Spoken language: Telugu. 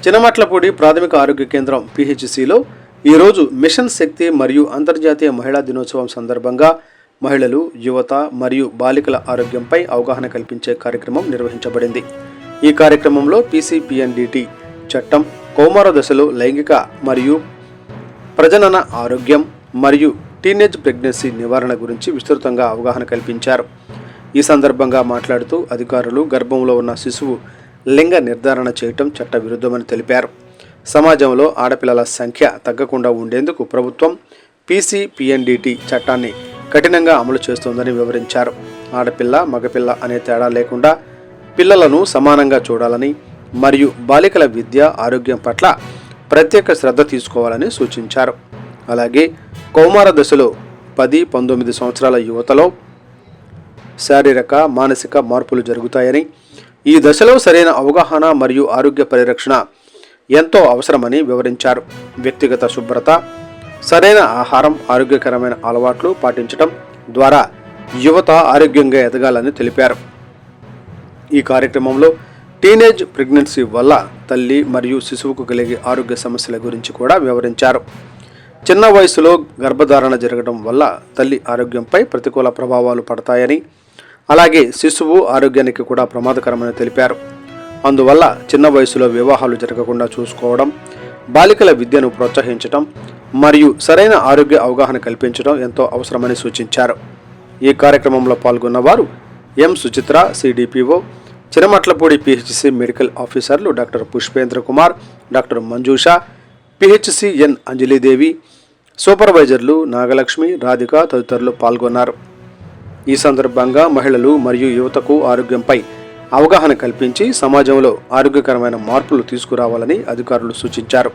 చినమట్లపూడి ప్రాథమిక ఆరోగ్య కేంద్రం పిహెచ్సిలో ఈరోజు మిషన్ శక్తి మరియు అంతర్జాతీయ మహిళా దినోత్సవం సందర్భంగా మహిళలు, యువత మరియు బాలికల ఆరోగ్యంపై అవగాహన కల్పించే కార్యక్రమం నిర్వహించబడింది. ఈ కార్యక్రమంలో పీసీపీఎన్డీటీ చట్టం, కౌమార దశలో లైంగిక మరియు ప్రజనన ఆరోగ్యం మరియు టీనేజ్ ప్రెగ్నెన్సీ నివారణ గురించి విస్తృతంగా అవగాహన కల్పించారు. ఈ సందర్భంగా మాట్లాడుతూ అధికారులు గర్భంలో ఉన్న శిశువు లింగ నిర్ధారణ చేయటం చట్ట విరుద్ధమని తెలిపారు. సమాజంలో ఆడపిల్లల సంఖ్య తగ్గకుండా ఉండేందుకు ప్రభుత్వం పీసీపీఎన్డీటీ చట్టాన్ని కఠినంగా అమలు చేస్తోందని వివరించారు. ఆడపిల్ల, మగపిల్ల అనే తేడా లేకుండా పిల్లలను సమానంగా చూడాలని మరియు బాలికల విద్య, ఆరోగ్యం పట్ల ప్రత్యేక శ్రద్ధ తీసుకోవాలని సూచించారు. అలాగే కౌమార దశలో 10-19 సంవత్సరాల యువతలో శారీరక, మానసిక మార్పులు జరుగుతాయని, ఈ దశలో సరైన అవగాహన మరియు ఆరోగ్య పరిరక్షణ ఎంతో అవసరమని వివరించారు. వ్యక్తిగత శుభ్రత, సరైన ఆహారం, ఆరోగ్యకరమైన అలవాట్లు పాటించడం ద్వారా యువత ఆరోగ్యంగా ఎదగాలని తెలిపారు. ఈ కార్యక్రమంలో టీనేజ్ ప్రెగ్నెన్సీ వల్ల తల్లి మరియు శిశువుకు కలిగే ఆరోగ్య సమస్యల గురించి కూడా వివరించారు. చిన్న వయసులో గర్భధారణ జరగడం వల్ల తల్లి ఆరోగ్యంపై ప్రతికూల ప్రభావాలు పడతాయని, అలాగే శిశువు ఆరోగ్యానికి కూడా ప్రమాదకరమని తెలిపారు. అందువల్ల చిన్న వయసులో వివాహాలు జరగకుండా చూసుకోవడం, బాలికల విద్యను ప్రోత్సహించడం మరియు సరైన ఆరోగ్య అవగాహన కల్పించడం ఎంతో అవసరమని సూచించారు. ఈ కార్యక్రమంలో పాల్గొన్న వారు M Suchitra, CDPO, Chinamatlapudi PHC medical ఆఫీసర్లు doctor Pushpendra Kumar, doctor Manjusha, PHC N Anjalidevi, సూపర్వైజర్లు నాగలక్ష్మి, రాధిక తదితరులు పాల్గొన్నారు. ఈ సందర్భంగా మహిళలు మరియు యువతకు ఆరోగ్యంపై అవగాహన కల్పించి సమాజంలో ఆరోగ్యకరమైన మార్పులు తీసుకురావాలని అధికారులు సూచించారు.